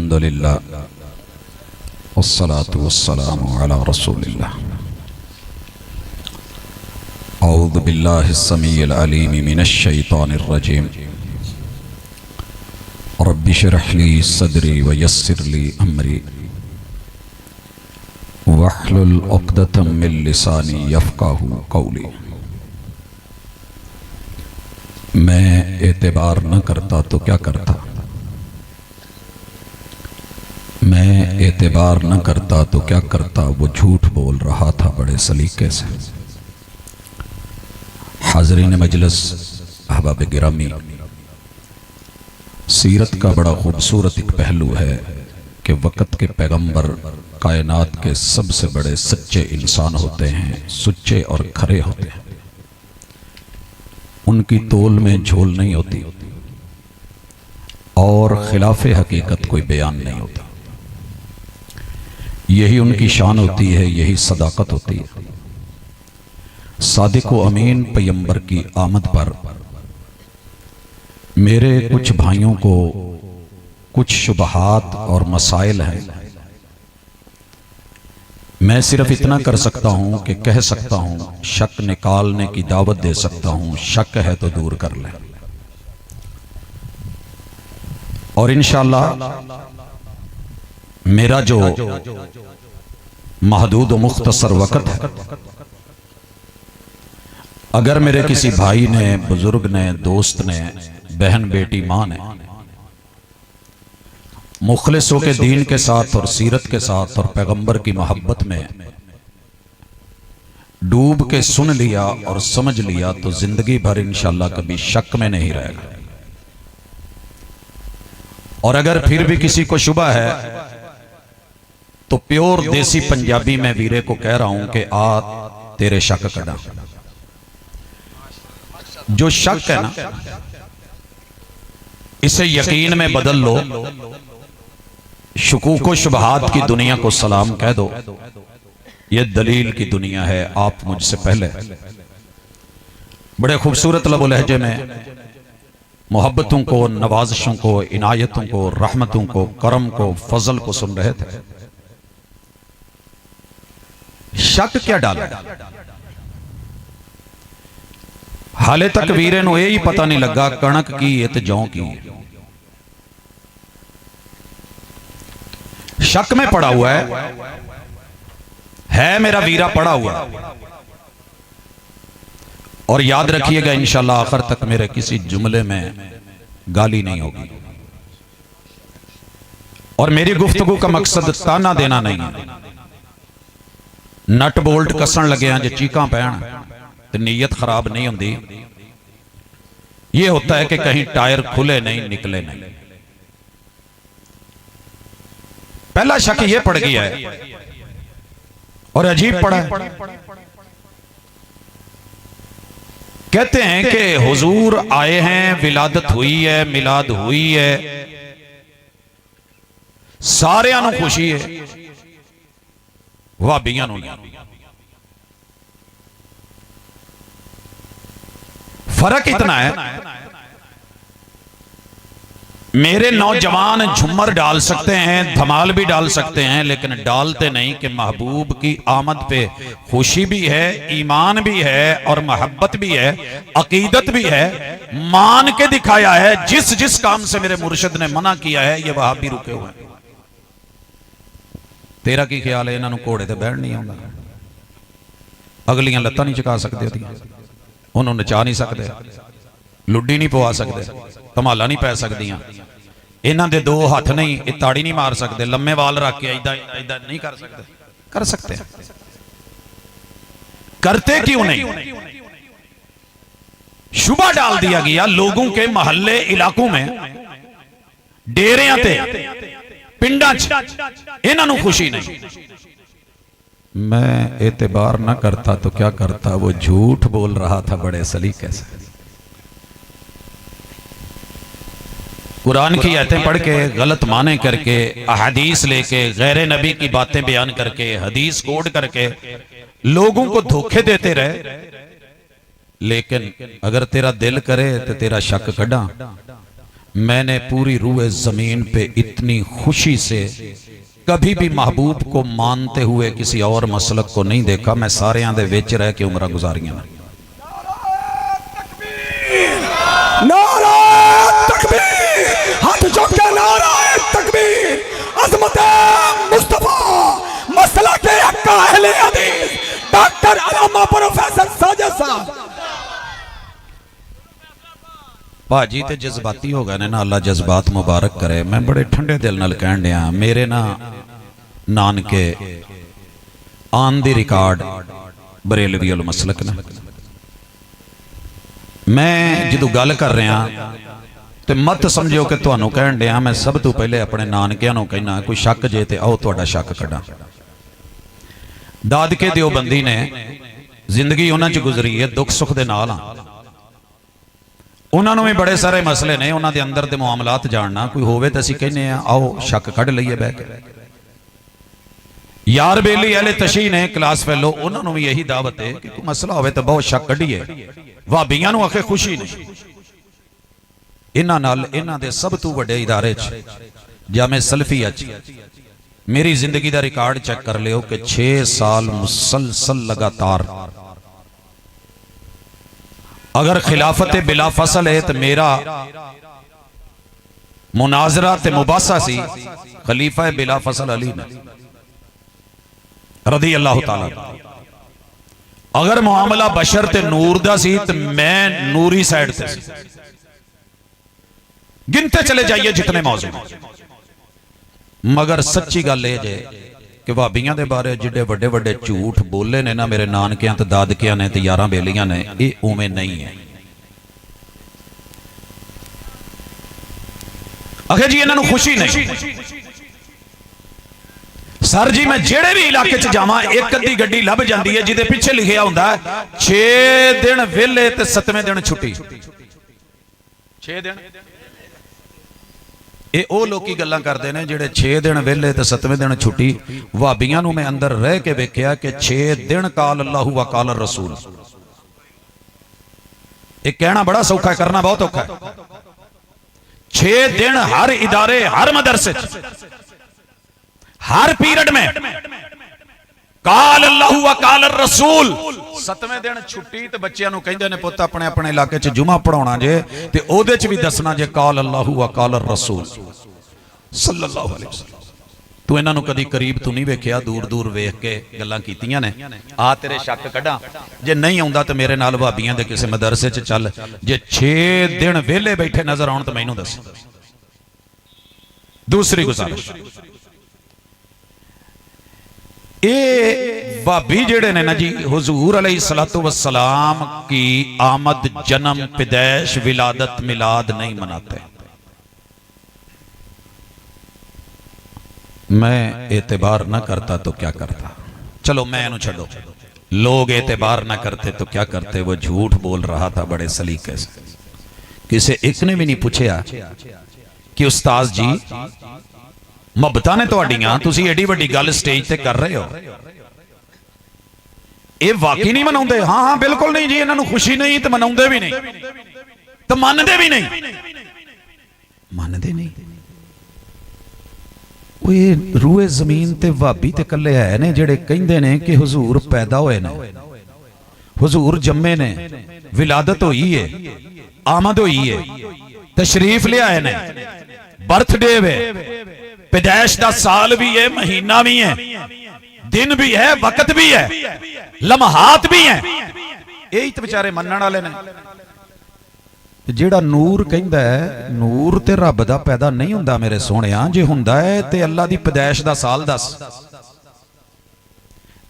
अल्हम्दुलिल्लाह वस्सलातु वस्सलामु अला रसूलिल्लाह। औज़ु बिल्लाहिस समीइल अलीम मिनश शैतानिर रजीम। रब्बि इश्रह ली सदरी व यस्सिर ली अमरी वहलुल उक़दतम मिन लिसानी यफ़क़हू क़ौली। मैं एतबार न करता तो क्या करता, मैं एतबार न करता तो क्या करता, वो झूठ बोल रहा था बड़े सलीके से। हाज़रीन मजलिस, अहबाब गिरामी, सीरत का बड़ा खूबसूरत एक पहलू है कि वक़्त के पैगंबर कायनात के सबसे बड़े सच्चे इंसान होते हैं, सुच्चे और खरे होते हैं। उनकी तोल में झोल नहीं होती और खिलाफे हकीकत कोई बयान नहीं होता। यही उनकी शान होती है, यही सदाकत होती है। सादिक व अमीन पैगंबर की आमद पर मेरे कुछ भाइयों को कुछ शुबहात और मसाइल हैं। मैं सिर्फ इतना कर सकता हूं कि कह सकता हूं, शक निकालने की दावत दे सकता हूं। शक है तो दूर कर ले और इंशाअल्लाह मेरा जो महदूद व मुख्तसर वक़्त है, अगर मेरे किसी भाई ने, बुजुर्ग ने, दोस्त ने, बहन बेटी, मां ने मुखलिस होकर दीन के साथ और सीरत के साथ और पैगंबर की मोहब्बत में डूब के सुन लिया और समझ लिया तो जिंदगी भर इंशाअल्लाह कभी शक में नहीं रहेगा। और अगर फिर भी किसी को शुबा है तो प्योर देसी पंजाबी में वीरे को कह रहा हूं कि आ तेरे शक कड़ा। जो शक है ना, इसे यकीन में बदल लो। शुकूक व शुबहात की दुनिया को सलाम कह दो। यह दलील की दुनिया है। आप मुझसे पहले बड़े खूबसूरत लबो लहजे में मोहब्बतों को, नवाजिशों को, इनायतों को, रहमतों को, करम को, फजल को सुन रहे थे। शक क्या डाला? हाले तक वीरे नूं यही पता नहीं लगा कणक की है ते जौ की शक में पड़ा हुआ है मेरा वीरा पड़ा हुआ। और याद रखिएगा इंशाअल्लाह आखिर तक मेरे किसी जुमले में गाली नहीं होगी। और मेरी गुफ्तगू का मकसद ताना देना नहीं है। नट बोल्ट कसन लगे हैं जो चीकां पैण तो नीयत खराब नहीं होती। यह होता है कि कहीं टायर खुले नहीं, निकले नहीं। पहला शक यह पड़ गया है और अजीब पड़ा है। कहते हैं कि हुजूर आए हैं, विलादत हुई है, मिलाद हुई है, सारियां नूं खुशी है, वाबियां नूं नहीं। फर्क इतना है, मेरे नौजवान झूमर डाल सकते हैं, धमाल भी डाल सकते हैं, लेकिन डालते नहीं कि महबूब की आमद पे खुशी भी है, ईमान भी है और मोहब्बत भी है, अकीदत भी है। मान के दिखाया है। जिस जिस काम से मेरे मुर्शिद ने मना किया है, ये वहां भी रुके हुए हैं। तेरा की ख्याल है? इन्होंने घोड़े ते बैठ नहीं आउंदा, अगलियां लत्तां नहीं चुका सकते, उन्होंने नचा नहीं सकते, लुड्डी नहीं पवा सकते, धमाला नहीं पै सकदियां। इन्हां दे दो हाथ नहीं, ये ताड़ी नहीं मार सकते, लम्मे वाल रख के इदा इदा नहीं कर सकते। कर सकते, करते क्यों नहीं? शुबा डाल दिया गया लोगों के मोहल्ले इलाकों में, डेरियां ते पिंडां च इन्हां नूं खुशी नहीं। मैं एतबार न करता तो क्या करता, वो झूठ बोल रहा था बड़े सलीके से। कुरान की आयतें पढ़ के, गलत माने करके, अहादीस लेके, गैर नबी की बातें बयान करके, हदीस कोड करके लोगों को धोखे देते रहे। लेकिन अगर तेरा दिल करे तो तेरा शक कढ़ा, मैंने पूरी रूए जमीन पे इतनी खुशी से कभी भी महबूब को मानते हुए किसी और मसलक को नहीं देखा। मैं सारे दे विच रह के उम्र गुजारियां। नाराए तकबीर, हाथ चुक के नाराए तकबीर। अज़मत मुस्तफा मसला के हक्का अहले हदीस डॉक्टर अल्लामा प्रोफेसर साजिद साहब। भाजी तो जज्बाती हो गए ने ना, अल्लाह जज्बात मुबारक करे। मैं बड़े ठंडे दिल नाल कहन दिया, मेरे ना नानके आन दी रिकॉर्ड बरेलवी उल मसलक ने। मैं जो गल कर रहा तो मत समझो कि तुहानू कहन दिया। मैं सब तो पहले अपने नानकियां नू कहना, कोई शक जे तो आओ तुहाडा शक कढ़ा। दादके देओबंदी ने जिंदगी उन्हां च गुजरी है दुख सुख दे नाल। उन्होंने भी बड़े सारे मसले ने, उन्होंने अंदर के मामलात जानना कोई होवे तो असीं कहने आओ शक कढ़ लईए बह के। यार बेली अहले तशी ने क्लास फैलो, उन्होंने भी यही दावत है कि कोई मसला होवे तो बहुत शक कढ़िए। भाबियां नूं आखे खुशी नहीं। इन्हां नाल इन्हां दे सब तो वड्डे इदारे च जामे सलफिया च मेरी जिंदगी का रिकॉर्ड चेक कर लियो कि 6 साल मुसलसल लगातार अगर खिलाफत बिला फसल है तो मेरा मुनाजरा ते मुबासा सी खलीफा बिला फसल अली ने रदी अल्लाह ताला। अगर मामला बशर ते नूर दा सी तो मैं नूरी साइड से सी। गिनते चले जाइए जितने मौजू। मगर सच्ची गल ये जे कि भाबियां दे बारे जिड्डे वड्डे वड्डे झूठ बोले ने ना मेरे नानकियां ते दादकियां ने ते यारां बेलियां ने, ये उवें नहीं है। आखिर जी इन्हां नूं खुशी नहीं। सर जी मैं जेड़े भी इलाके च जावां एक अद्धी गड्डी लभ जांदी है जिहदे पिछे लिखिया हुंदा 6 दिन वेले ते 7वें दिन छुट्टी। 6 दिन ये ओ लोग गल्लां करते हैं जेडे 6 दिन वेले ते 7वें दिन छुट्टी। भाबियां नूं मैं अंदर रह के वेख्या कि 6 दिन काल अल्लाह व काल रसूल। ये कहना बड़ा सौखा है, करना बहुत औखा है। 6 दिन हर इदारे हर मदरसे हर पीरियड में काल अल्लाह व काल रसूल। 7वें दिन छुट्टी तो बच्चों को कहते हैं पुत अपने अपने इलाके च जुमा पढ़ाना जे ते ओदे च भी दसना जे काल अल्लाह व काल रसूल सल्लल्लाहु अलैहि वसल्लम। तू इन्हां नूं कदी करीब तू नहीं वेखिया, दूर दूर वेख के गल्लां कीतियां ने। आ तेरे शक कढ़ा, जे नहीं आउंदा तो मेरे नाल भाबियां दे किसी मदरसे च चल। जे 6 दिन वेले बैठे नजर आउण तो मैनूं दस। दूसरी गुजारिश, ये भाभी जेड़े ने ना जी हुजूर अलैहिस्सलातु वस्सलाम की आमद, जन्म, पैदाइश, विलादत, मिलाद नहीं मनाते। मैं एतबार ना करता तो क्या करता। चलो मैं इन्हू छोड़ो, लोग एतबार ना करते तो क्या करते। वो झूठ बोल रहा था बड़े सलीके से। किसी एक ने भी नहीं पूछा कि उस्ताद जी मुहब्बतां ने तुहाडियां, तुसीं एडी वड्डी गल स्टेज ते कर रहे हो, ये वाकई नहीं मनाउंदे? हाँ हाँ बिल्कुल नहीं जी, इन्हां नूं खुशी नहीं तो मनाउंदे भी नहीं तो मनदे भी नहीं। मनदे नहीं। वो रूए जमीन ते भाबी ते कल्ले है ने जेड़े कहंदे ने कि हुजूर पैदा होए ने, हुजूर जम्मे ने, विलादत होई है, आमद होई है, तशरीफ ले आए ने, बर्थडे वे, पैदाइश दा साल भी है, महीना भी है, दिन भी है, वक्त भी है, लम्हात भी है। यही तो बेचारे मनण वाले ने। जेड़ा नूर कहंदा है, नूर ते रब दा पैदा नहीं हुंदा मेरे सोहणिया। जे हुंदा है ते अल्लाह दी पैदाइश दा साल दस,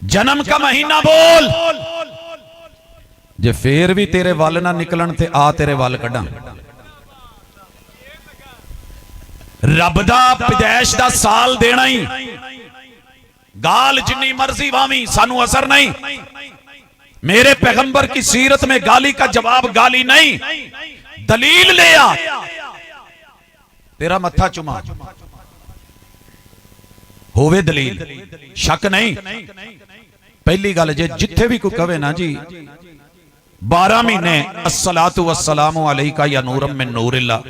जन्म का महीना बोल। जे फिर भी तेरे वल ना निकलन ते आ तेरे वल कड्डां। रब दा पैदाइश दा साल देना ही, गाल जिन्नी मर्जी वावी सानू असर नहीं। मेरे पैगंबर की सीरत में गाली का जवाब गाली नहीं, दलील ले आ, तेरा मत्था चुमा होवे दलील, शक नहीं। पहली गल जे जिथे भी कोई कहे ना जी 12 महीने अस्सलातु वस्सलामु अलैका या नूरम मिन नूरिल्लाह,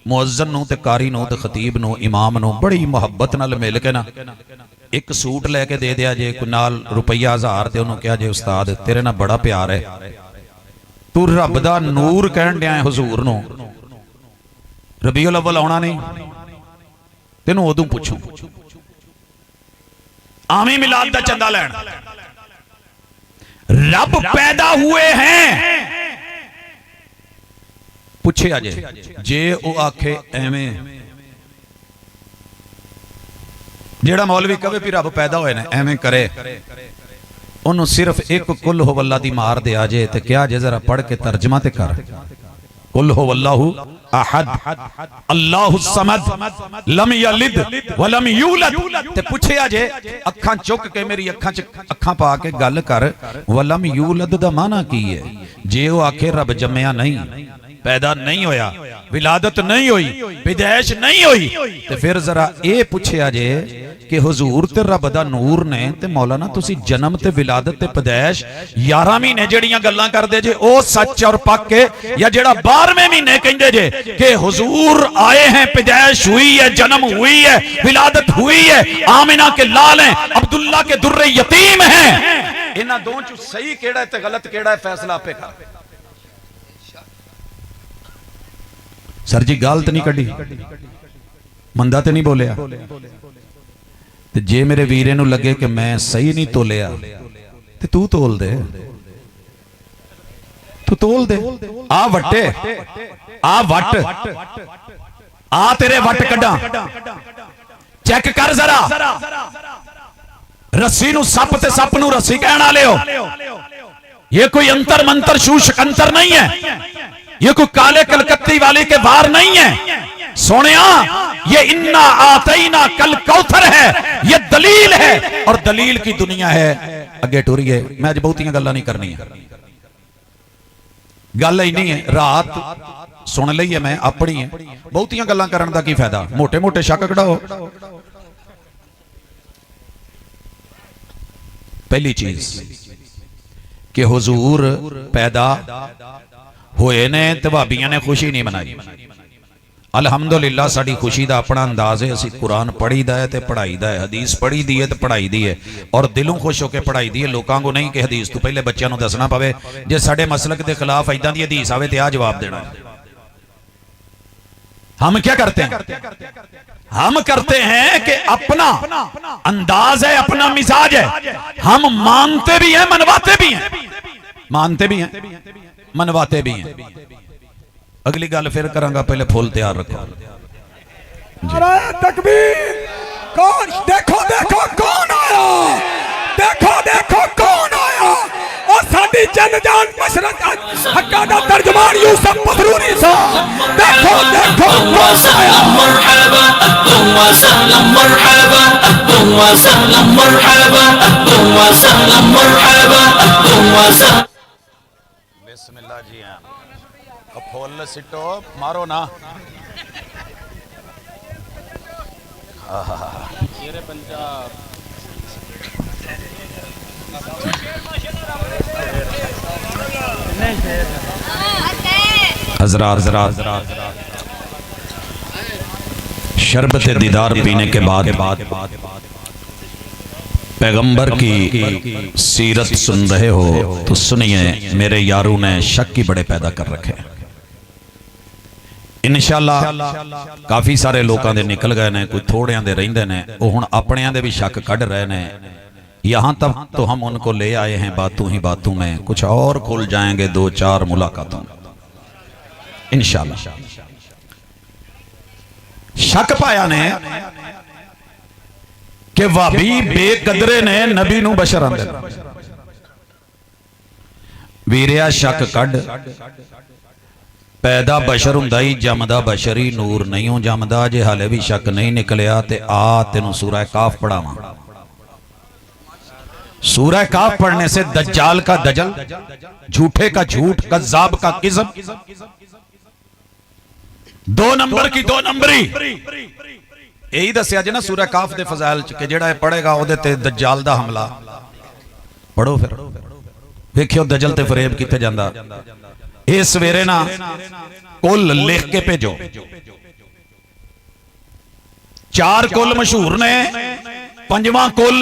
मुअज्जन नूं ते कारी नूं ते खतीब नूं इमाम नूं बड़ी मुहब्बत नाल मिल के ना एक सूट लैके दे दिया जे, कोई नाल रुपया 1000 ते उन्होंने कहा जे उस्ताद तेरे नाल बड़ा प्यार है, तू रब दा नूर कहन दिया है हुजूर नूं, रबीउल अव्वल आउणा नहीं, तेनों उदों पुछूं आमी मिलाद दा चंदा लैण। रब पैदा हुए हैं पूछे अजे जे वो आखे एवें, जेड़ा मौलवी कहे भी रब पैदा होए ने एवें करे, उन्होंने सिर्फ एक कुल हो वल्ला दी मार दे आजे ते क्या जे जरा पढ़ के तर्जमा ते कर, कुल हो वल्लाहु अहद अल्लाहु समद लम यलिद वलम यूलद, ते पूछे आजे अखां चुक के मेरी अखां च अखां पा के गल कर, वलम यूलद दा माना की है? जे वो आखे रब जम्मया नहीं, पैदा नहीं होया, विलादत नहीं हुई, पैदाइश नहीं हुई, ते फिर जरा ये पूछया जे कि हुजूर ते रब दा नूर ने ते मौलाना तुसी जन्म ते विलादत ते पैदाइश 11 महीने जड़ियां गल्लां करदे जे ओ सच और पक के, या जेड़ा 12वें महीने कहंदे जे कि हुजूर आए हैं, पैदाइश हुई है, जन्म हुई है, विलादत हुई है, आमिना के लाल हैं, अब्दुल्ला के दुर्रे यतीम हैं, इन्हां दों चों सही केड़ा है ते गलत केड़ा है फैसला आपे कर। सर जी गाल तो नहीं कढ़ी, मंदा तो नहीं बोलिया, ते जे मेरे वीरे नूं लगे कि मैं सही नहीं तोलिया ते तू तोल दे, तू तोल दे। आ वट्टे आ वट आ तेरे वट कड्डा, चेक कर जरा, रस्सी नूं सप ते सप नूं रस्सी कहण वाले हो, ये कोई अंतर मंतर शूशकंतर नहीं है, ये कोई काले कलकत्ती वाले के वार नहीं है सोनिया, ये इन्ना आतईना कल कौथर है, ये दलील है और दलील की दुनिया है। अगे टुरिए, मैं अज बहुतियां गल्लां नहीं करनी है, गल ही नहीं है, रात सुन ली है मैं अपनी है, बहुतियां गल्लां करन दा की फायदा, मोटे मोटे शक कढ़ाओ। पहली चीज कि हुजूर पैदा होए ने ते भाबियां ने खुशी नहीं मनाई। अलहमदुलिल्लाह साड़ी खुशी का अपना अंदाज है, असी कुरान पढ़ी दा है ते पढ़ाई दा है, हदीस पढ़ी दी है ते पढ़ाई दी है, और दिलों खुश होकर पढ़ाई दी है, लोगों को नहीं कि हदीस तो पहले बच्चों को दसना पवे, जे साडे मसलक के खिलाफ इदां दी हदीस आवे ते आ जवाब देना। हम क्या करते हैं? हम करते हैं कि अपना अंदाज है, अपना मिजाज है, हम मानते भी हैं, मनवाते भी हैं, मानते भी हैं, मनवाते भी हैं। अगली गल फिर करांगा, पहले फुल तैयार रखो। नाराए तकबीर, कौन देखो देखो कौन आया, देखो देखो कौन आया, और साडी जन जान मशरत हक्का दा तर्जमान यूसुफ पथरूरी साहब, देखो देखो कौन आया। मरहबा अब्दुल्ला सलाम मरहबा अब्दुल्ला सलाम मरहबा अब्दुल्ला सलाम मरहबा अब्दुल्ला सलाम। बिस्मिल्लाह जी, हाँ फुल सिटो, मारो ना। हजरात शरबत दीदार पीने के बाद पैगंबर की सीरत सुन रहे हो तो सुनिए, मेरे यारों ने शक की बड़े पैदा कर रखे। इंशाअल्लाह काफी सारे लोगों दे निकल गए ने, कोई थोड़ियां दे रहिंदे ने, वो हुण अपनियां दे भी शक कढ़ रहे ने। यहाँ तक तो हम उनको ले आए हैं बातों ही बातों में, कुछ और खुल जाएंगे 2-4 मुलाकातों इंशाअल्लाह। शक पाया ने कि वाबी बेकदरे ने नबी नू बशर आंदे, वीरिया शक कढ़, पैदा बशर हुंदा ही, जमदा बशरी नूर नहीं हो जमदा। जे हाले भी शक नहीं निकलिया ते आ तेनू सूरह काफ पढ़ावां। सूरह काफ पढ़ने से दज्जाल का दजल, झूठे का झूठ, कज़्ज़ाब का किज़्ब, 2 नंबर की 2 नंबरी। यही दसिया जे ना सूरह काफ दे फज़ाइल च कि जेड़ा पढ़ेगा ओदे ते दज्जाल दा हमला। पढ़ो फिर देखियो दजल ते फरेब किथे जांदा। इस सवेरे ना कुल लिख के भेजो, चार कुल मशहूर ने, पंजवां कुल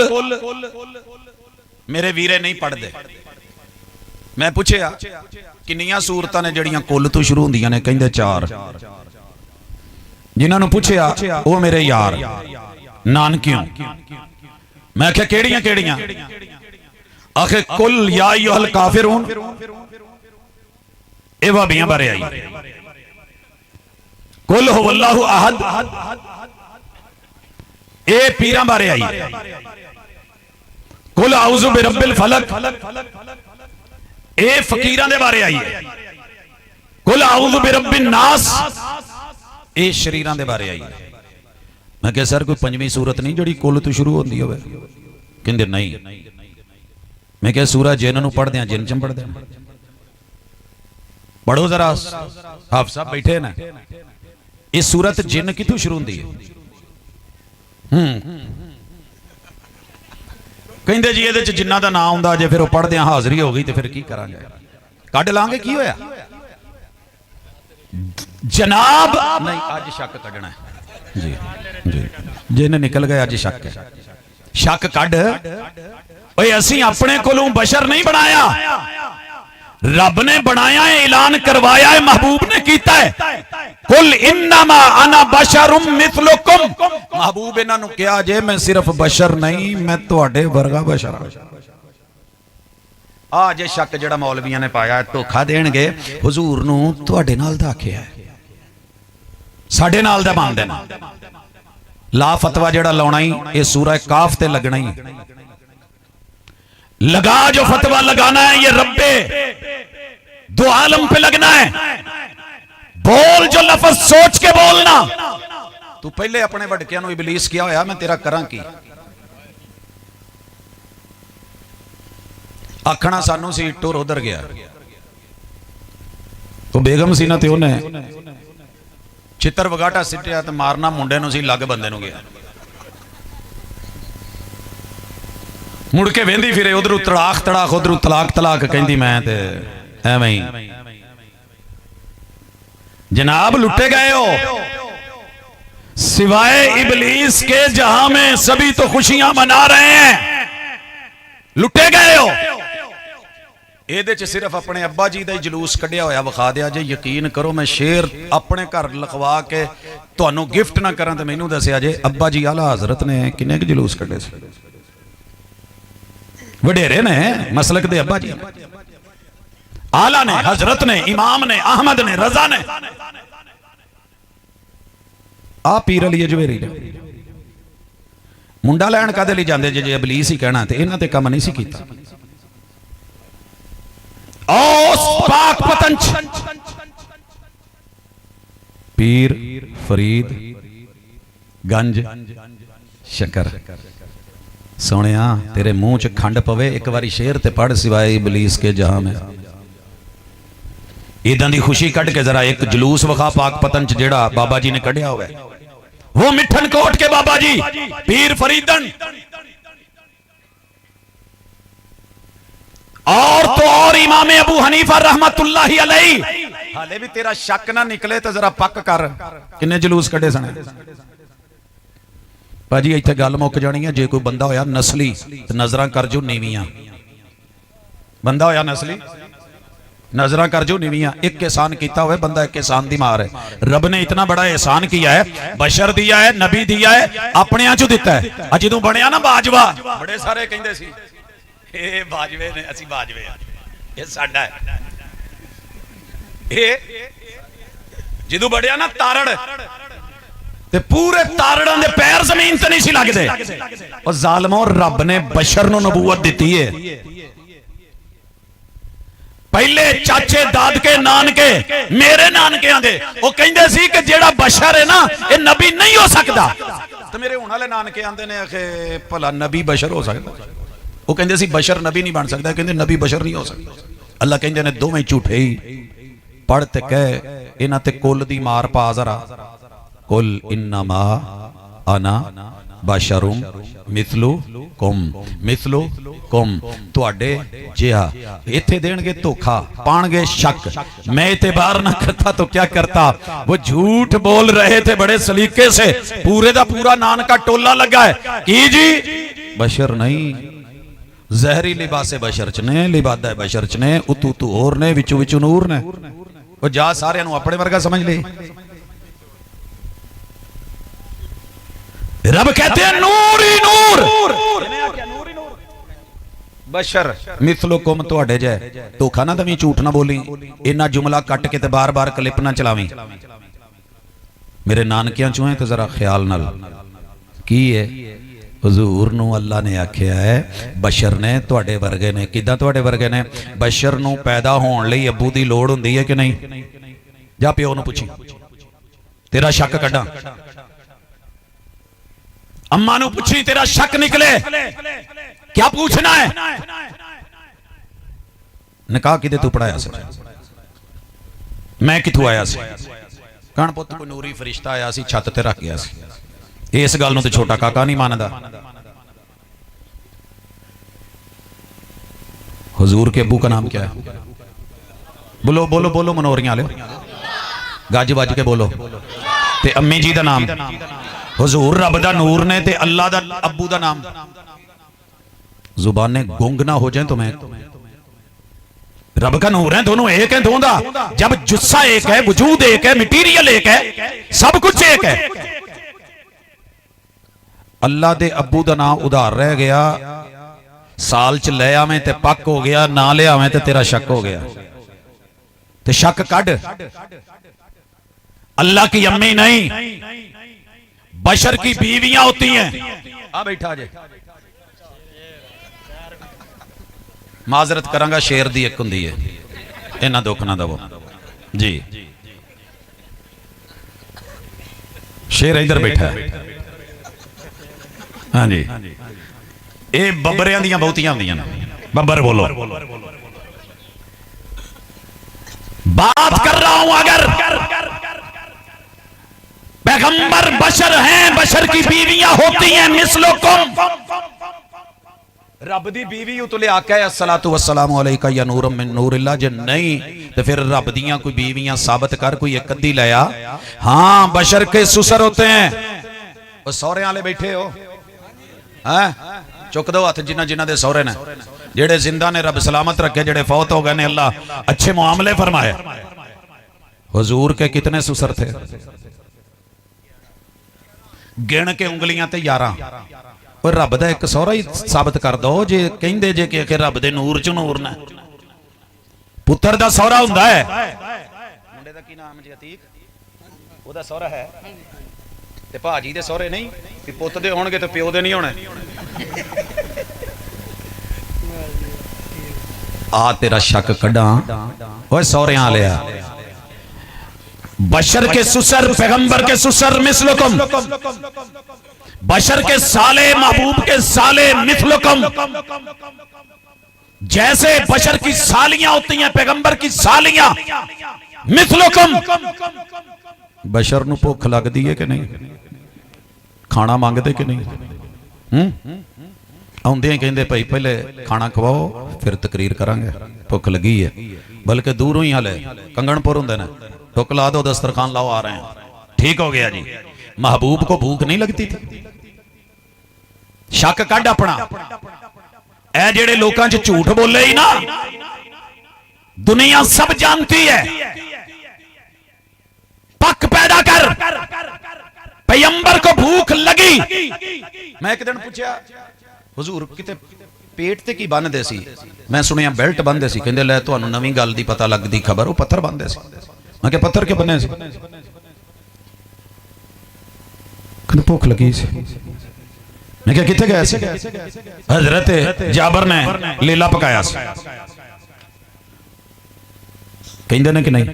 मेरे वीरे नहीं पढ़ते। मैं पूछया किन्नियां सूरतां ने जड़ियां कुल तो शुरू होंदियां ने, कहंदे चार। जिन्हां नूं पूछया वो मेरे यार नानकियों। मैं आख्या केड़ियां केड़ियां? आखे कुल या अय्युहल काफिरून, ए भाबियां बारे आई। कुल हुवल्लाहु अहद, ए पीरां बारे आई। कुल आउज़ु बिरब्बिल फलक, ए फकीरां दे बारे आई है। कुल आउज़ु बिरब्बिन नास, ए शरीरां दे बारे आई। मैं कहा सर कोई पंजवीं सूरत नहीं जड़ी कुल तो शुरू होती हो? कहंदे नहीं। मैं कहा सूरह जिन नूं पढ़दे जिन च पढ़दे, पढ़ो जरा। हाफ साहब बैठे ना, ये सूरत जिन कितों शुरू होती है? कहंदे जी ये जिन्ना का नाम आंदा जे फिर वो पढ़दे हाजरी हो गई तो फिर की करांगे, कढ़ लांगे। की होया जनाब? नहीं, अज शक कढ़ना है जी जी, जिन निकल गए अज शक है। शक कढ़ ओए, असीं अपने कोलों बशर नहीं बनाया, रब ने बनाया है, ऐलान करवाया है, महबूब ने कीता है। कुल इन्नमा अना बशरुम मिथलुकुम, महबूब इन्हां नूं कहा जे मैं सिर्फ बशर नहीं, मैं तुहाडे वर्गा बशर हां। आ जे शक जिहड़ा मौलवियां ने पाया धोखा देणगे, हुजूर नूं तुहाडे नाल दा आखिया है, साडे नाल दा मानदे ने। ला फतवा जिहड़ा लाउणा ही ये सूरह काफ ते लगना ही, लगा जो फतवा लगाना है ये रब्बे दो आलम पे लगना है। बोल जो लफ्ज सोच के बोलना। तू पहले अपने वडकियां नूं इबलीस किया होया मैं तेरा करां की? आखना सानू सी टुर उधर गया, तो बेगम सी ना ते ओने चित्र वगाटा सिटिया तो मारना मुंडे नूं सी, लग बंदे नूं गया। मुड़ के वेंदी फिरे, उधरों तड़ाक तड़ाक, उधरों तलाक तलाक, कहंदी मैं ते एवें ही। जनाब लुटे गए हो, सिवाय इबलीस के जहां में सभी तो खुशियां मना रहे हैं, लुटे गए हो। ਇਹਦੇ ਚ सिर्फ अपने अब्बा जी ਦਾ ਹੀ ਜਲੂਸ ਕੱਢਿਆ ਹੋਇਆ ਵਿਖਾ ਦਿਆ ਜੇ। ਯਕੀਨ ਕਰੋ मैं शेर अपने घर लिखवा के ਤੁਹਾਨੂੰ गिफ्ट ना करा तो मैनू दसिया जे अब्बा जी आला हजरत ने किन्ने क जलूस ਕੱਢੇ ਸੀ। वडेरे ने मसलक दे अब्बा जी, आला ने, हजरत ने, इमाम ने, अहमद ने, रजा ने। आ पीर अली अजवेरी ने मुंडा लैन कादे लई जांदे जे इबलीस ही कहना, ते इन्हां ते काम नहीं सी कीता। औस पाक पतंच पीर फरीद गंज शकर। सोनिया तेरे मुंह च खंड पवे, एक बारी शेर ते पढ़ सिवाय इबलीस के जहां में। इदां दी खुशी कढ़ के जरा एक जलूस विखा पाक पतंच जेड़ा बाबा जी ने कढ़िया हुआ है। वो मिठन कोट के बाबा जी पीर फरीदन, और तो और इमाम अबू हनीफा रहमतुल्लाहि अलैहि। हाले भी तेरा शक ना निकले तो जरा पक कर, किन्ने जलूस कढ़े सने। भाजी इत्थे गल मुक जानी है। जे कोई बंदा होया नस्ली तो नजर कर जो नीवियां, बंदा होया नस्ली नजर कर जो नीवियां। एक एहसान किया हुआ बंदा, एक एहसान दी मार है। रब ने इतना बड़ा एहसान किया है, बशर दिया है, नबी दिया है, अपने चो दिता है। जदों बनया ना बाजवा, बड़े सारे कहंदे सी ए बाजवे ने, असी बाजवे ये साडा है। ए जदों बढ़िया ना तारड़, ते पूरे तारड़ां दे पैर जमीन ते नहीं सी लगदे। और जालिमों, रब ने बशर नूं नबूवत दिती है। पहले चाचे दादके नानके मेरे नानकियां दे वो कहंदे सी कि जेड़ा बशर है ना ये नबी नहीं हो सकता। तो मेरे हुण वाले नानके आंदे ने आखे भला नबी बशर हो सकता? वो कहंदे सी बशर नबी नहीं बन सकता, कहंदे नबी बशर नहीं हो सकता। अल्लाह कहंदे ने दोवें झूठे ही। पढ़ ते कह इन्हां ते कुल दी मार पा जरा। कुल इन्नमा अना बशरुम मिथलू कुम मिथलू कुम तुहाडे जिहा इत्थे देणगे धोखा पाणगे शक मैं एतबार ना करता तो क्या करता। वो झूठ बोल रहे थे बड़े सलीके से, पूरे दा पूरा नान का टोला लगा है की जी बशर नहीं जहरी लिबासे बशर च ने लिबादा बशर च ने उतू तू होर ने विचू विचू नूर ने। वो जा सारे अपने वर्गा समझ ले। रब कहते हैं नूर ही नूर बशर मिथलुकुम तुहाडे जै धोखा ना दवी झूठ ना बोली। इन्ना जुमला कट के ते बार बार क्लिप ना चलावी। मेरे नानकियां चों है तो जरा ख्याल नाल की है हुजूर नू अल्लाह ने आख्या है बशर ने तुहाडे वर्गे ने किदां तुहाडे वर्गे ने बशर नू पैदा होने लई अब्बू दी लोड़ हुंदी है कि नहीं। जा प्यो नू पुछी तेरा शक कड्डा, अम्मा नू पूछी तेरा शक निकले क्या पूछना है। निकाह किदे तू पढ़ाया सी मैं किथों आया सी कण पुत्त कोई नूरी फरिश्ता आया सी छत ते रख गया सी। इस गल नूं ते छोटा काका नहीं मानदा। हुजूर के अब्बू का नाम क्या है? बोलो बोलो बोलो मनोरियां वाले गज वज के बोलो। ते अम्मी जी दा नाम हुजूर रब दा नूर ने ते अल्लाह दा अब्बू दा नाम। जुबानें गुंग ना हो जाए तो मैं रब का नूर है, दोनों एक है दोनों दा। जब जुस्सा एक है वजूद एक है मटीरियल एक है सब कुछ एक है। अल्लाह दे अब्बू दा नाम उधार रह गया, साल च ले आवें ते पक हो गया, ना ले आवें ते तेरा शक हो गया। ते शक कड अल्लाह की अम्मी नहीं बशर की बीवियां होती हैं। आ बैठा जे माजरत करांगा शेर दी एक हुंदी है इन्ना दुख ना दवो जी। शेर इधर बैठा है हाँ जी। ये बब्बरियां दियां बहुतियां हुंदियां ने। बब्बर बोलो। बात कर रहा हूं अगर पैगंबर बशर हैं बशर की बीवियां होती हैं मिसलुकुम। रब दी बीवी उतले आका है अस्सलातु वस्सलामु अलैका या नूरम मिन नूरिल्लाह। जे नहीं तो फिर रब दियां कोई बीवियां साबित कर, कोई एक अद्धी लाया। हाँ बशर के सुसर होते हैं। वो सौरे वाले बैठे हो हैं चुक दो हथ जिन्ना जिन्ना दे सौरे ने। जेड़े जिंदा ने रब सलामत रखे, जेड़े फौत हो गए ने अल्लाह अच्छे मुआमले फरमाए। हुजूर के कितने सुसर थे गिण के उंगलियां ते 11। और रब दा एक सौरा ही साबित कर दो जे कहंदे जे कि रब दे नूर च नूर ने। पुत्र दा सौरा हुंदा है। मुंडे दा की नाम जी अतीक ओदा सौरा है ते भाजी दे सौरे नहीं कि पुੱਤ दे होणगे ते प्यो दे नहीं होणे। आ तेरा शक कड्डा ओए सौरियां वालिया। बशर के सुसर पैगंबर के सुसर मिसलुकुम, बशर के साले महबूब के साले मिसलुकुम। जैसे बशर की सालियां होती हैं पैगंबर की सालियां मिसलुकुम। बशर नूं भुख लगदी है कि नहीं, खाना मांगदे कि नहीं। आउंदे कहंदे भाई पहले खाना खवाओ फिर तकरीर करांगे, भुख लगी है। बल्कि दूरों ही हले कंगणपुर हुंदे ने टुक ला दो दस्तरखान लाओ आ रहे हैं। ठीक हो गया जी। महबूब को भूख नहीं लगती थी। शक कड अपना ए जेड़े लोकां च झूठ बोले ही ना दुनिया सब जानती है। पक पैदा कर पैगंबर को भूख लगी। मैं एक दिन पूछा हुजूर किते पेट ते की बन्नदे सी। मैं सुनिया बेल्ट बन्नदे सी। कहंदे ले तुहानू नवीं गल दी पता लगदी खबर। वो पत्थर बन्नदे सी। मैं क्या पत्थर क्यों बने सी? कहंदे भुख लगी सी। मैं क्या किथे गए सी? हजरत जाबर ने लीला पकाया सी। कहंदे ने कि नहीं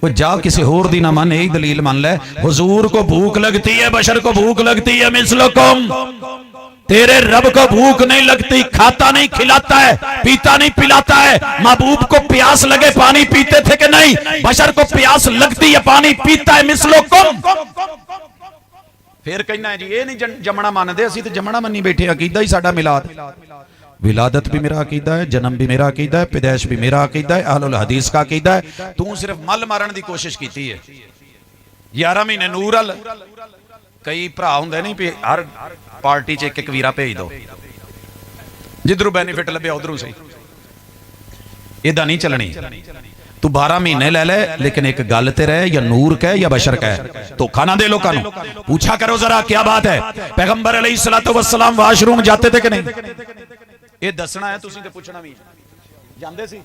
वो जा किसी होर दी ना मन, यही दलील मान ले। हुजूर को भूख लगती है, बशर को भूख लगती है मिसलुकुम। तेरे रब को भूख नहीं लगती, खाता नहीं खिलाता है, पीता नहीं पिलाता है। महबूब को प्यास लगे पानी पीते थे कि नहीं? बशर को प्यास लगती है पानी पीता है मिसलुकुम। फिर कहना जी ये नहीं जमना मानते, असीं तो जमना मनी बैठे, अकीदा ही साडा मिलाद, विलादत भी मेरा अकीदा है, जन्म भी मेरा अकीदा है, पैदाइश भी मेरा अकीदा है, अहलुल हदीस का अकीदा है। तू सिर्फ मल मारन की कोशिश की है। 11 महीने नूर अल, कई भरा होंगे नहीं भी हर पार्टी च एक वीरा भेज दो, जिधरों बेनीफिट लभ्या उधरों सही, इदा नहीं चलनी। तू 12 महीने ले ले, लेकिन एक गल ते रहे, या नूर कह या बशर कह, धोखा ना दे लोगों को। पूछा करो जरा क्या बात है, पैगंबर अलैहिस्सलातु वस्सलाम वाशरूम जाते थे कि नहीं? ये दसना है, तुसीं ते पुछना भी जांदे सी।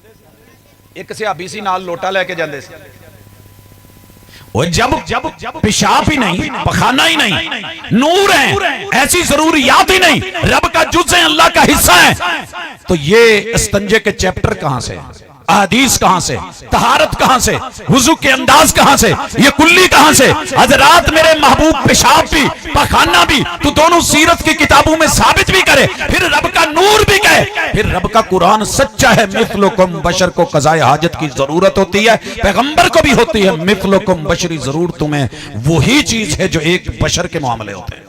एक सहाबी सी नाल लोटा लेके जांदे सी। जब पेशाब ही नहीं, पखाना ही नहीं, नूर है, ऐसी जरूरियात ही नहीं, रब का जुज़ है, अल्लाह का हिस्सा है, तो ये इस्तंजे के चैप्टर कहां से, अहदीस कहां से, तहारत कहां से, वुजू के अंदाज कहां से, ये कुल्ली कहां से? हजरात मेरे महबूब पेशाब भी पखाना भी तो दोनों सीरत की किताबों में साबित भी करे, फिर रब का नूर भी कहे, फिर रब का कुरान सच्चा है। मिथलुकुम, बशर को कज़ाए हाजत की जरूरत होती है, पैगंबर को भी होती है। मिथलुकुम, बशरी जरूर तुम्हें वही चीज है जो एक बशर के मामले होते हैं।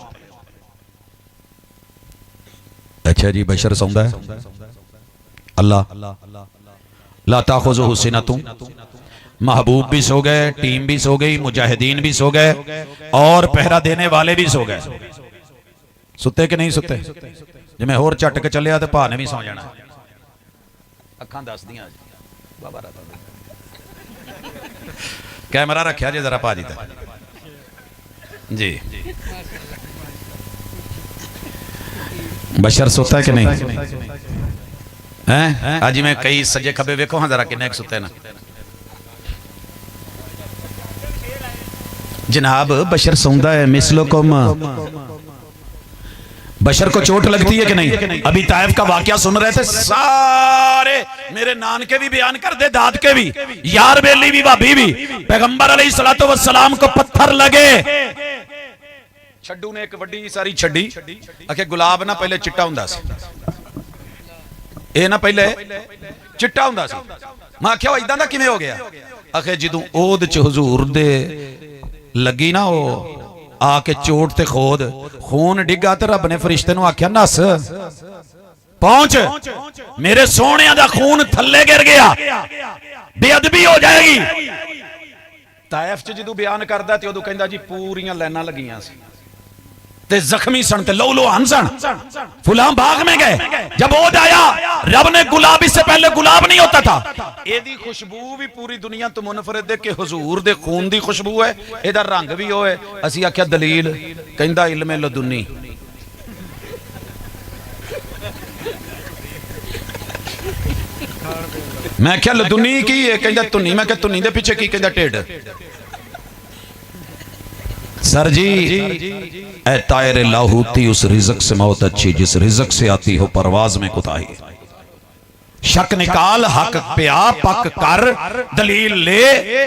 अच्छा जी, बशर सौंदा है, अल्लाह ला ताखुज़ुहु सिनतुन, महबूब भी सो गए, टीम भी सो गई, मुजाहिदीन भी सो गए, और पहरा देने वाले भी सो गए। सुते कि नहीं सुते? जिमें होर झट के चलिया तो भा ने भी सौ जाना। अखां दस दियां बाबा रात कैमरा रखा जे जरा भाजी दा जी। बशर सोता है कि नहीं? हैं आज मैं कई सजे खबे वेखो हाँ जरा किन्ने सुते ना जनाब। बशर सौंदा है, मिसलुकुम। बशर को चोट लगती है कि नहीं? अभी ताइफ का वाकया सुन रहे थे सारे, मेरे नानके भी बयान कर दे, दाद के भी, यार बेली भी, भाभी भी, पैगंबर अलैहिस्सलातु वस्सलाम को पत्थर लगे। छड्डू ने एक वड्डी सारी छड्डी, आखे गुलाब ना पहले चिट्टा हुंदा सी, ਇਹ ਨਾ ਪਹਿਲੇ ਚਿੱਟਾ ਹੁੰਦਾ ਸੀ। ਮੈਂ ਆਖਿਆ ਇਦਾਂ ਦਾ ਕਿਵੇਂ ਹੋ ਗਿਆ? ਆਖੇ ਜਦੋਂ ਉਹਦ ਚ ਹਜ਼ੂਰ ਦੇ ਲੱਗੀ ਨਾ ਉਹ ਆ ਕੇ ਚੋਟ ਤੇ ਖੋਦ ਖੂਨ ਡਿੱਗਾ ਤੇ ਰੱਬ ਨੇ ਫਰਿਸ਼ਤੇ ਨੂੰ ਆਖਿਆ ਨਸ ਪਹੁੰਚ, ਮੇਰੇ ਸੋਹਣਿਆਂ ਦਾ ਖੂਨ ਥੱਲੇ ਗਿਰ ਗਿਆ, ਬੇਅਦਬੀ ਹੋ ਜਾਏਗੀ। ਤਾਇਫ ਚ ਜਦੋਂ ਬਿਆਨ ਕਰਦਾ ਤੇ ਉਦੋਂ ਕਹਿੰਦਾ ਜੀ ਪੂਰੀਆਂ ਲਾਈਨਾਂ ਲੱਗੀਆਂ ਸੀ ते जख्मी सन ते लो हंसन फुलां बाग में गए। जब ओद आया, रब ने गुलाब, इससे पहले गुलाब नहीं होता था। एदी खुशबू भी पूरी दुनिया तो मुनफरद है कि हुजूर दे खून दी खुशबू है, एदा रंग भी हो है। असी आख्या दलील, कहंदा इल्मे लदुन्नी। मैं क्या लदुन्नी की है? कहंदा तुन्नी। मैं क्या तुन्नी दे पीछे की? कहंदा टेढ़। सर जी, ए तायर लाहूती, उस रिज़्क से मौत अच्छी जिस रिज़्क से आती हो परवाज में कुताही। शक निकाल, हक पे आ पक कर, दलील ले,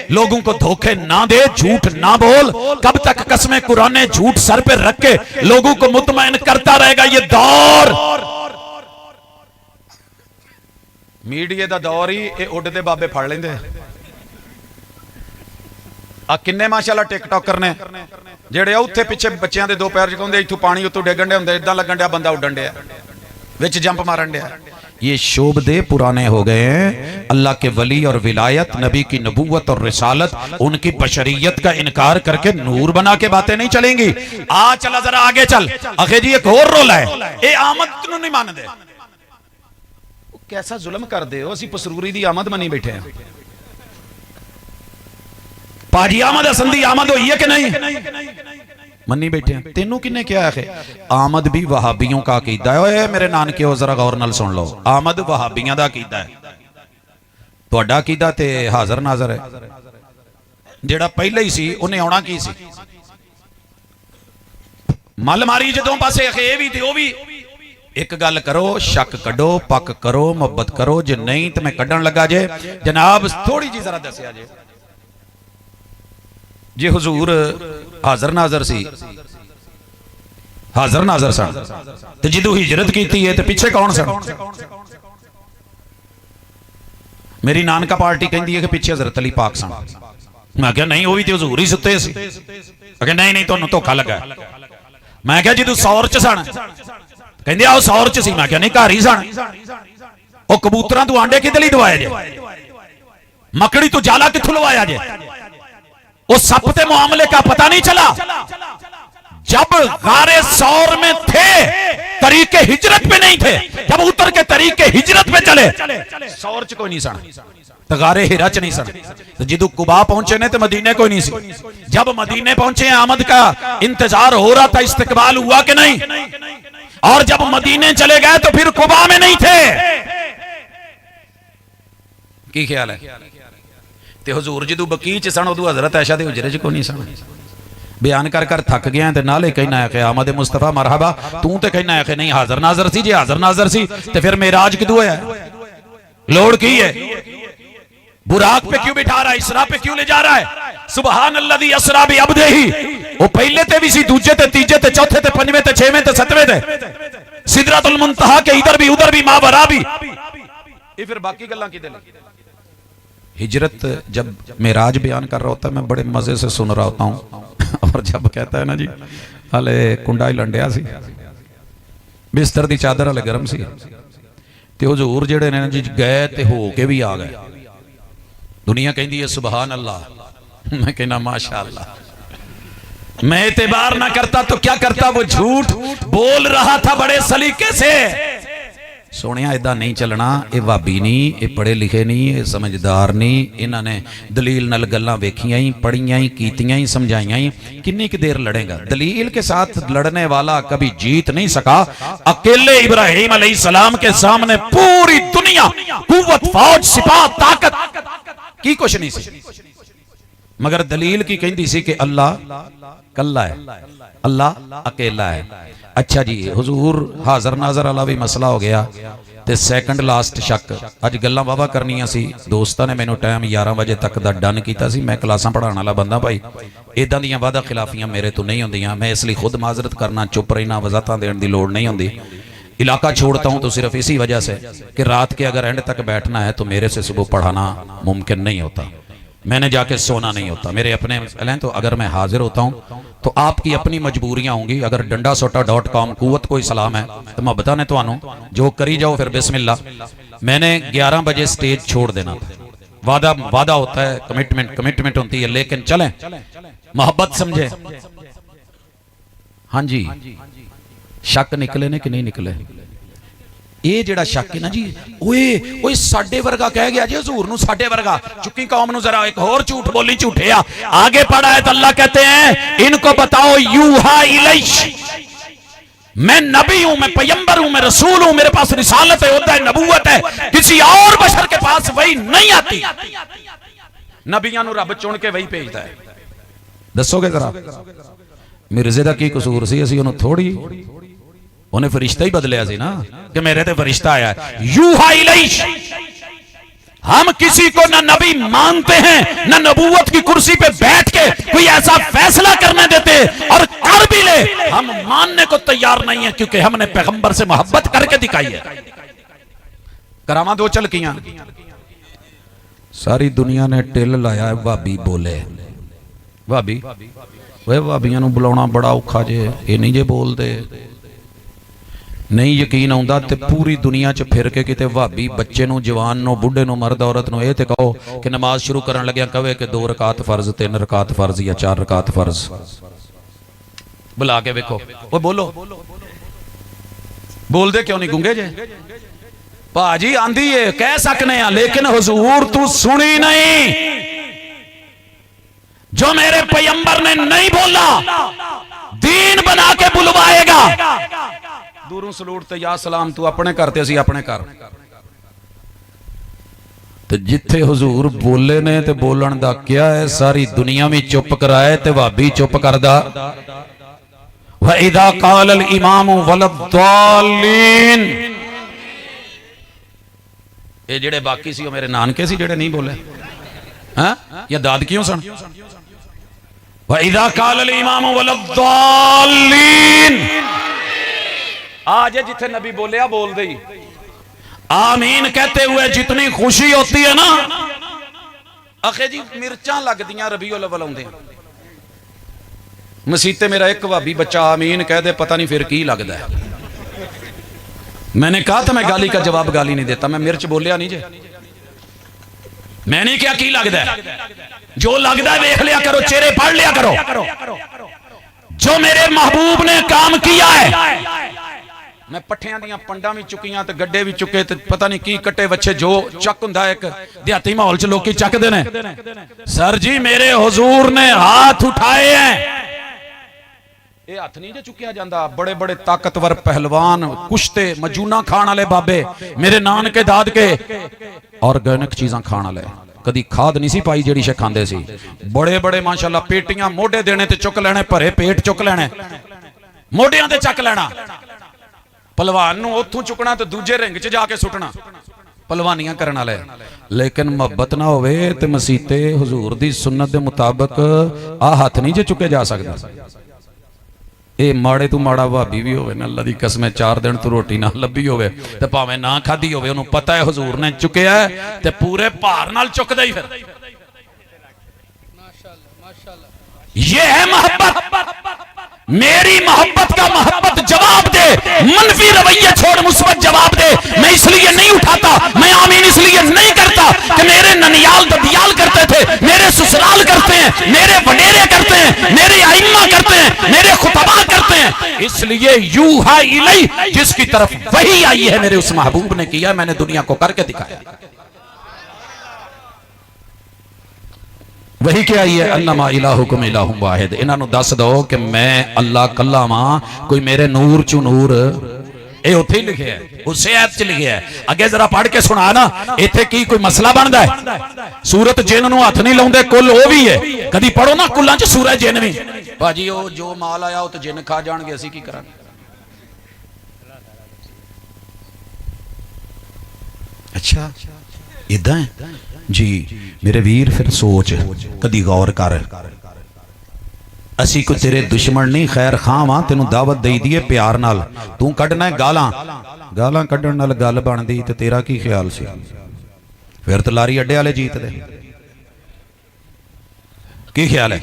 लोगों को धोखे ना दे, झूठ ना बोल। कब तक कसमें कुराने झूठ सर पे रख के लोगों को मुतमईन करता रहेगा ये दौर? मीडिया दा दौर ही ये उड़दे बाबे फड़ लेंदे। आ किन्ने माशाअल्लाह टिकटॉकर ने जेड़े उत्थे पिछे बच्चों के दो पैर चकाउंदे, इत्थों पानी उत्तों डिगण डे हुंदे, इदां लगण डिया बंदा उड्डण डिया, विच जंप मारन डिया। ये शोबदे पुराने हो गए हैं। अल्लाह के वली और विलायत, नबी की नबूवत और रिसालत, उनकी बशरियत का इनकार करके नूर बना के बातें नहीं चलेंगी। आ चला जरा आगे चल। आगे जी एक और रोला है, ये आमद नूं नहीं मानदे। कैसा जुल्म कर दे हो, असीं पसरूरी दी आमद मनी बैठे हैं। पाजी आमद हसन दी आमद हुई है कि नहीं? मनी बैठे हैं। तेनू किन्ने क्या है? आमद भी वहाबियों का अकीदा है। मेरे नानके हो जरा गौर नाल सुन लो, आमद वहाबियों का अकीदा है। तुहाडा अकीदा ते हाजर नाजर है। जेड़ा पहले ही सी उन्हें आना की सी, मल मारी जदों पासे ये भी ते वो भी। एक गल करो, शक कढो, पक करो, मुहब्बत करो, जे नहीं तो मैं कढ़न लगा जे। जनाब थोड़ी जी जरा दसिया जे, जे हुजूर हाजर नाजर सी, हाजर नाजर सन, ते जदों हिजरत की है तो पिछे कौन सन? मेरी नानका पार्टी कहती है कि पिछे हजरत अली पाक सन। मैं क्या नहीं, वो भी तो हुजूर ही सुते सी। नहीं नहीं, तुहानूं धोखा लगा। मैं क्या जी तू सौर च सन, कहंदे आओ सौर च सी। मैं क्या नहीं घर ही सन। ओ कबूतरां तू आंडे किदे लई दवाए जे, मकड़ी तू जाला कित्थों लवाया जे, ओ सप ते मामले का पता नहीं चला। जब गारे सौर में थे तरीके हिजरत पे नहीं थे, जब उतर के तरीके हिजरत पे चले सौर च कोई नहीं सन, तो गारे हिरा च नहीं सन। तो जिदू कुबा पहुंचे ने तो मदीने कोई नहीं सी। जब मदीने पहुंचे आमद का इंतजार हो रहा था, इस्तकबाल हुआ कि नहीं, और जब मदीने चले गए तो फिर कुबा में नहीं थे। की ख्याल है? ते हुजूर जदू बकी च सन उदू हजरत आयशा दे हुजरे च कोई नहीं सन। बयान कर कर थक गया ते नाले कहना है कि आमद मुस्तफा मरहबा, तू ते कहना है कि नहीं हाजिर नाजर सी। जे हाजिर नाजर सी ते फिर मेराज किदू होया, लोड़ की है? बुराक पे क्यों बिठा रहा है, इसरा पे क्यों ले जा रहा है? सुबहान अल्लज़ी असरा बि अब्दिही, वो पहले ते भी सी, दूजे ते तीजे ते चौथे ते पंजवें ते छेवें ते सतवें ते सिदरतुल मुंतहा के इधर भी उधर भी मावरा भी, ये फिर बाकी गल्लां किदे लगी? हिजरत जब मेराज बयान कर रहा होता है मैं बड़े मजे से सुन रहा होता हूं, और जब कहता है ना जी हाले कुंडा ही लंडिया सी, बिस्तर दी चादर हाले गर्म सी, ते हुजूर जेड़े ने जी गए ते हो के भी आ गए। दुनिया कहती है सुबहान अल्लाह, मैं कहना माशा अल्लाह। मैं एतबार ना करता तो क्या करता, वो झूठ बोल रहा था बड़े सलीके से। सोनिया इदा नहीं चलना, ये भाभी नहीं, ये पढ़े लिखे नहीं, ये समझदार नहीं, इन्होंने दलील नाल गल्लां वेखियां ही, पढ़ियां ही, कीतियां ही, समझाइयां ही। किन्नी की देर लड़ेगा? दलील के साथ लड़ने वाला कभी जीत नहीं सका। अकेले इब्राहिम अलैहिस्सलाम के सामने पूरी दुनिया, कुव्वत, फौज, सिपाह, ताकत की कुछ नहीं सी, मगर दलील की कहती सी कि अल्लाह कल्ला है, अल्लाह अकेला है। अच्छा जी हुजूर हाजर नाजर वाला भी मसला हो गया, ते सैकंड लास्ट शक। अज गल्लां वावा करनियां सी, दोस्तां ने मैनू टाइम 11 बजे तक दा डन कीता सी। मैं क्लासां पढ़ाने वाला बंदा भाई, इदां दियां वादा खिलाफियां मेरे तो नहीं होंदियां। मैं इसलिए खुद माजरत करना, चुप रहना, वजाहतां देने की लोड़ नहीं होंदी। इलाका छोड़ता हूं तो सिर्फ इसी वजह से कि रात के अगर एंड तक बैठना है तो मेरे से सुबह पढ़ाना मुमकिन नहीं होता, मैंने जाके सोना नहीं होता, मेरे अपने मसले। तो अगर मैं हाजिर होता हूं तो आपकी अपनी मजबूरियां होंगी। अगर डंडासोटा.com कुव्वत कोई सलाम है तो मैं बता ने तो जो करी जाओ फिर बिस्मिल्लाह। मैंने 11 बजे स्टेज छोड़ देना था, वादा होता है, कमिटमेंट होती है, लेकिन चलें मोहब्बत समझे। हाँ जी, शक निकले ने कि नहीं निकले? ये जेड़ा शक है ना जी, ओए ओए साडे वर्गा कह गया जी हुजूर नू, साडे वर्गा। चुकी कौम नू जरा एक और झूठ बोली, झूठे आगे पढ़ा है तो अल्लाह कहते हैं इनको बताओ यूहा इलैश, मैं नबी हूं, मैं पैगंबर हूं, मैं रसूल हूं, मेरे पास रिसालत है, होता है, नबूवत है, किसी और बशर के पास वही नहीं आती। नबियां नू रब चुन के वही भेजता है। दसोगे जरा मिर्जे दा की कसूर सी? असीं ओनू थोड़ी, उन्हें फरिश्ता ही बदलिया सी ना कि मेरे ते फरिश्ता आया। यूहा इलैश, हम किसी को न नबी मानते हैं न नबूवत की कुर्सी पे बैठ के कोई ऐसा फैसला करने देते, और कर भी ले हम मानने को तैयार नहीं है, क्योंकि हमने पैगंबर से मोहब्बत करके दिखाई है। करामा दो चल किया, सारी दुनिया ने टिल लाया है भाभी बोले। भाभी वे भाभियां नू बुलाउणा बड़ा औखा जे, ये नहीं जे बोलते। नहीं यकीन आउंदा ते पूरी दुनिया च फिर के किते भाभी बच्चे नू, जवान नू, बुढ़े नू, मर्द औरत नू ये ते कहो कि नमाज शुरू करन लग्या कहे कि 2 रकात फर्ज, 3 रकात फर्ज या 4 रकात फर्ज। बुला के वेखो, वो बोलो, बोल दे क्यों नहीं गूंगे जे? भाजी आंधी है कह सकने हैं, लेकिन हुजूर तू सुनी नहीं। जो मेरे पैगंबर ने नहीं बोला दीन बना के बुलवाएगा। दूरों सलूट ते या सलाम, तू अपने घर ते असी अपने घर। ते जिथे हुजूर बोले ने ते बोलन दा क्या है, सारी दुनिया में चुप कराए ते भाभी चुप करदा। व इदा काल अल इमाम वलद्दालीन, ये जेड़े बाकी सी मेरे नानके सी जेड़े नहीं बोले, हां या दाद क्यों सन? व इदा काल अल इमाम वलद्दालीन, आज जिथे नबी बोलिया बोल दे आमीन कहते हुए जितनी खुशी होती है ना। अखे जी मिर्चा लगदियां रबीउल अव्वल आउंदे, मसीते मेरा एक भाभी बच्चा आमीन कह दे पता नहीं फिर की लगता है। मैंने कहा था मैं गाली का जवाब गाली नहीं देता, मैं मिर्च बोलिया नहीं जे, मैंने क्या की लगता है, जो लगता है देख लिया करो, चेहरे पढ़ लिया करो। जो मेरे महबूब ने काम किया है, मैं पट्ठियां दियां पंडा भी चुकियां ते गड्डे भी चुके ते पता नहीं की कट्टे बच्चे जो चक हुंदा एक देहाती माहौल च लोग चकदे ने। सर जी मेरे हुजूर ने हाथ उठाए हैं, ये हाथ नहीं जो चुकिया जाता। बड़े बड़े ताकतवर पहलवान कुश्ते मजूना खाण वाले बाबे मेरे नानके दादके ऑर्गेनिक चीजां खाण वाले, कदी खाद नहीं सी पाई जेड़ी शे खांदे सी। बड़े बड़े माशाअल्लाह पेटियां मोढे देने ते चुक लेने, भरे पेट चुक लेने, मोढियां ते चक लेना। पहलवान नूं उत्थों चुकना तो दूजे रिंग च जाके सुटना, पहलवानियां करन वाले। लेकिन मुहब्बत ना होवे ते मसीते हुजूर दी सुन्नत दे मुताबिक आ हाथ नहीं जे चुके जा सकदा। ए माड़े तू माड़ा भाभी भी होवे ना, अल्लाह दी कसम 4 दिन तू रोटी ना लभी होवे ते भावें ना खाधी होवे, ओनू पता है हुजूर ने चुकिया है ते पूरे भार नाल चुकदा ही। फिर ये है मोहब्बत। मेरी मोहब्बत का मोहब्बत जवाब दे, मनफी रवैया छोड़ मुस्बत जवाब दे। मैं इसलिए नहीं उठाता, मैं आमीन इसलिए नहीं करता कि मेरे ननियाल ददियाल करते थे, मेरे ससुराल करते हैं, मेरे वडेरे करते हैं, मेरे आइम्मा करते हैं, मेरे खुतबा करते हैं। इसलिए यूहा इलई, जिसकी तरफ वही आई है मेरे उस महबूब ने किया, मैंने दुनिया को करके दिखाया। वही क्या आई है, अन्नमा इलाहुकुम इलाहुम वाहिद। इन्हों दस दो कि मैं अल्लाह कल्ला वां, कोई मेरे नूर चू नूर। ये उत्थे ही लिखे है, उसे ऐत च लिखे है। अगे जरा पढ़ के सुना ना, इत्थे की कोई मसला बनता है? सूरत जिन नूं हथ नहीं लाउंदे कुल वो भी है, कदी पढ़ो ना कुल्लां च सूरत जिन भी। भाजी वो जो माल आया वो तो जिन खा जाणगे, असीं की करांगे? अच्छा इदां है जी मेरे वीर। फिर सोच, कदी गौर कर, असी कोई तेरे दुश्मन नहीं, खैर खां वां, तेनू दावत दई दी है प्यार नाल। तू कढ़ना है गालां, गालां कढ़न नाल गल बनदी ते तेरा की ख्याल सी? फिर तो लारी अड्डे वाले जीत दे, की ख्याल है?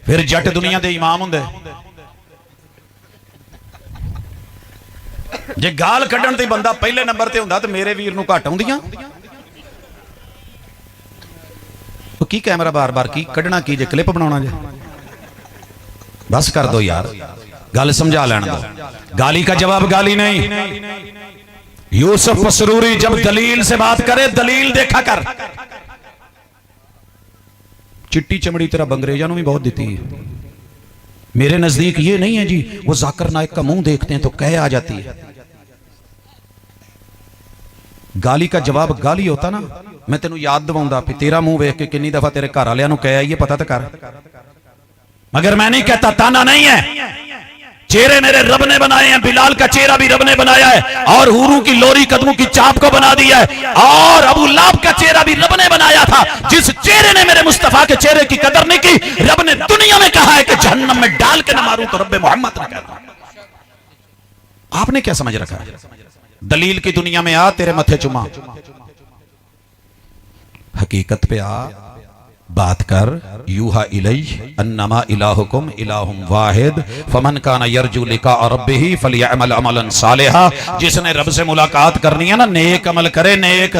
फिर जट दुनिया दे इमाम हुंदे। जे गाल कढ़न ते बंदा पहले नंबर ते हुंदा ते मेरे वीर नू घट आउंदियां। तो की कैमरा बार बार की कढ़ना, की जे क्लिप बनाना जे? बस कर दो यार, गल समझा लेने दो। गाली का जवाब गाली नहीं। यूसुफ मसरूरी जब दलील से बात करे, दलील देखा कर। चिट्टी चमड़ी तेरा बंगरेजा भी बहुत देती है। मेरे नजदीक ये नहीं है जी, वो जाकिर नाइक का मुंह देखते हैं तो कह आ जाती है। गाली का जवाब गाली होता ना, मैं तेनू याद दिवाऊंगा भी तेरा मुंह वेख के कितनी दफा तेरे घर वालियां नू कह आईए, पता तो कर। मगर मैं नहीं कहता, ताना नहीं है। चेहरे मेरे रब ने बनाए हैं, बिलाल का चेहरा भी रब ने बनाया है, और हुरू की लोरी कदमों की चाप को बना दिया है, और अबू लाब का चेहरा भी रब ने बनाया था। जिस चेहरे ने मेरे मुस्तफा के चेहरे की कदर नहीं की, रब ने दुनिया में कहा है कि जहन्नम में डाल के न मारूं तो रब्बे मोहम्मद ने कहा। आपने क्या समझ रखा है? दलील की दुनिया में आ, तेरे मथे चुमा, हकीकत पे आ, बात कर। यूहा इलै अन्नमा इलाहुकुम इलाहुम वाहिद फमन काना यरजू लिका रब्बिही फलियअमल अमलन सालिहा। जिसने रब से मुलाकात करनी है ना, नेक अमल करे। नेक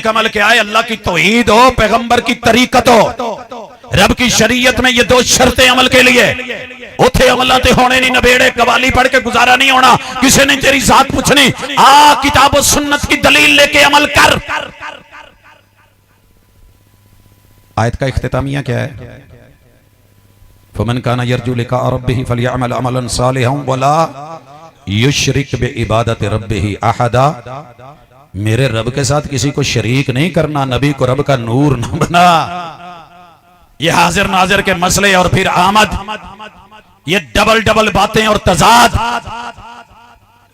अमल क्या है? अल्लाह की तौहीद हो, पैगंबर की तरीकत हो। रब की शरीयत में ये 2 शर्तें अमल के लिए। उथे अमल ते होने नहीं, नबेड़े कवाली पढ़ के गुजारा नहीं होना, किसी ने तेरी जात पूछनी। आ किताब और सुन्नत की दलील लेके अमल कर। आयत का इख्तितामिया क्या है? फमन काना यरजू लिका रब्बिही फलियअमल अमलन सालिहन वला युशरिक बिइबादति रब्बिही अहदा। मेरे रब के साथ किसी को शरीक नहीं करना, नबी को रब का नूर ना बना। ये हाजिर नाजिर के मसले और फिर आमद, ये डबल बातें और तजाद।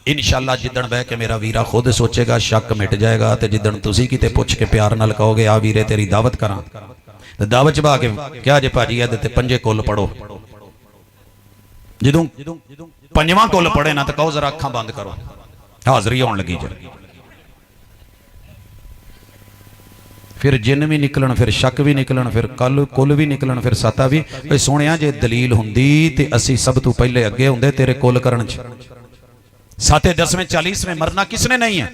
इंशाअल्लाह जिदन बह के मेरा वीरा खुद सोचेगा, शक मिट जाएगा। तो जिदन तुसी किते पुछ के प्यार नाल कहोगे आ वीरे तेरी दावत करा, तो दावत च बा के क्या जे भाजी ए पंजे कुल पढ़ो। जदों 5वां कुल पढ़े ना तो कहो जरा अखां बंद करो, हाजरी होने लगी जी। फिर जिन भी निकलन, फिर शक भी निकलन, फिर कुल भी निकलन, फिर साता भी। सोहणिया जे दलील हुंदी ते असी सब तो पहले अगे हुंदे तेरे कुल करन च। साते 10वें 40वें मरना किसने नहीं है,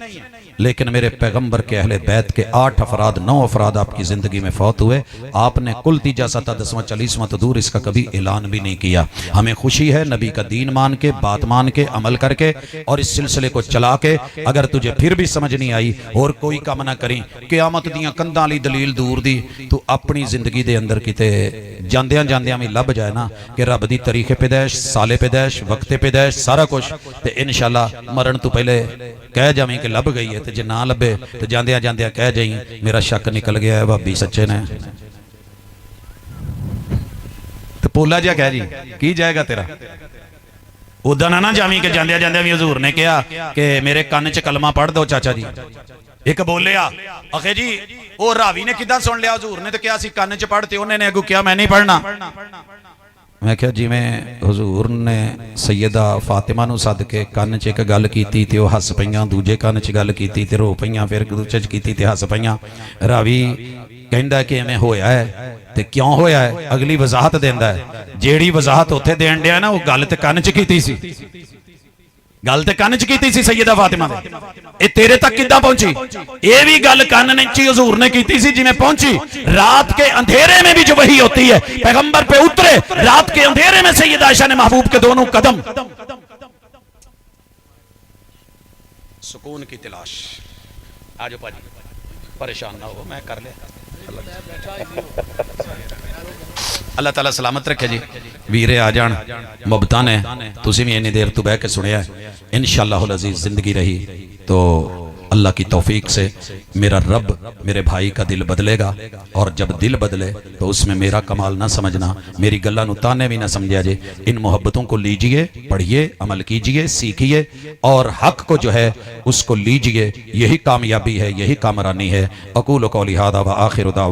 लेकिन मेरे पैगंबर के अहले बैत के 8 अफराद 9 अफराद आपकी ज़िंदगी में फौत हुए। आपने कुल तीजा साता 10वां 40वां तो दूर इसका कभी ऐलान भी नहीं किया। हमें खुशी है नबी का दीन मान के, बात मान के, अमल करके और इस सिलसिले को चला के। अगर तुझे फिर भी समझ नहीं आई और कोई काम ना करी, क़यामत दियां कंधां वाली दलील दूर दी, तू अपनी ज़िंदगी दे अंदर किते जांदियां जांदियां भी लभ जाए ना कि रब दी तरीक़े पैदाइश, साले पैदाइश, वक्ते पैदाइश, सारा कुछ, तो इंशाअल्लाह मरण तो पहले कह जावीं कि लभ गई है। तो जे ना लभे तो जांदियां जांदियां कह जाई मेरा शक निकल गया है, भाभी सच्चे ने। तो पोला जा कह जी की जाएगा तेरा। उदा ना जावीं कि जांदियां जांदियां भी हजूर ने कहा कि मेरे कान च कलमा पढ़ दो चाचा जी। एक बोलिया आखे जी वो रावी ने किदा सुन लिया, हजूर ने तो कहा कान च पढ़ते, उन्होंने अगू क्या मैं नहीं पढ़ना। मैं क्या जिमें हजूर ने सैयदा फातिमा नूं सद के कान च एक गल कीती ते वह हस पईयां, दूजे कान च गल कीती ते रो पईयां, फिर दूजे च कीती ते हस पईयां। रावी कहंदा कि इवें होया है ते क्यों होया है, अगली वजाहत देंदा है। जेड़ी वजाहत उत्थे देण दिया ना वो गल ते कान च कीती सी, गल ते कान च कीती सी सैयदा फातिमा ने। ए तेरे तक किद्दां पहुंची? ये भी गल कान ने हजूर ने कीती सी जिवें पहुंची। रात के अंधेरे में भी जो वही होती है पैगंबर पे उतरे, रात के अंधेरे में सैयदा आयशा ने महबूब के दोनों कदम। सुकून की तलाश। आजो पाजी परेशान ना हो, मैं कर लिया। अल्लाह ताला सलामत रखे जी। वीरे आ जान मुहब्बतां ने, तुसीं भी इन्नी देर तो बह के सुनिया। इंशाअल्लाहुल अज़ीज़ जिंदगी रही तो अल्लाह की तौफीक से मेरा रब मेरे भाई का दिल बदलेगा, और जब दिल बदले तो उसमें मेरा कमाल ना समझना, मेरी गल्लां नूं ताने भी ना समझिया जे। इन मोहब्बतों को लीजिए, पढ़िए, अमल कीजिए, सीखिए और हक को जो है उसको लीजिए। यही कामयाबी है, यही कामरानी है। अकूलु कौली हादा व आखिरु दावा